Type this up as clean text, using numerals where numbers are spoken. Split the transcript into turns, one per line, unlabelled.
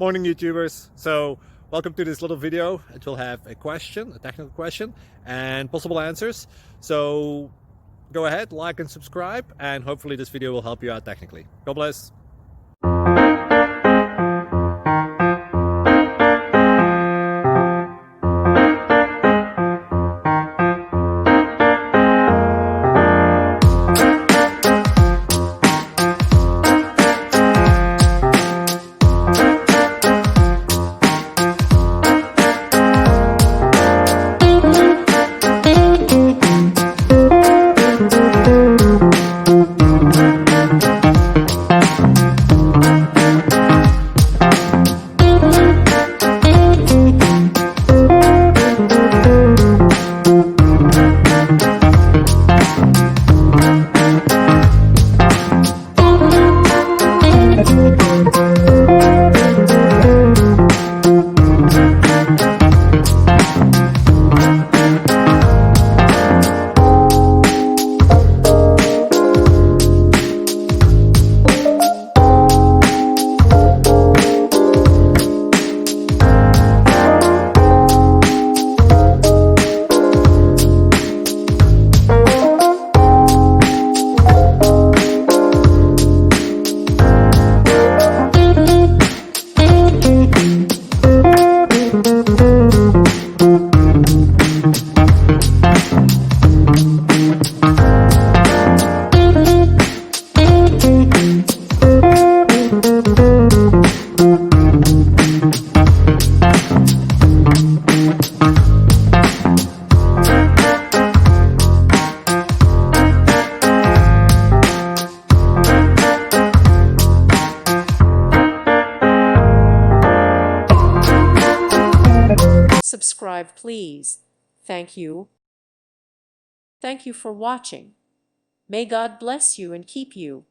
Morning, YouTubers. So welcome to this little video. It will have a question, a technical question, and possible answers. So go ahead, like and subscribe, and hopefully this video will help you out technically. God bless.
Subscribe, please. Thank you. Thank you for watching. May God bless you and keep you.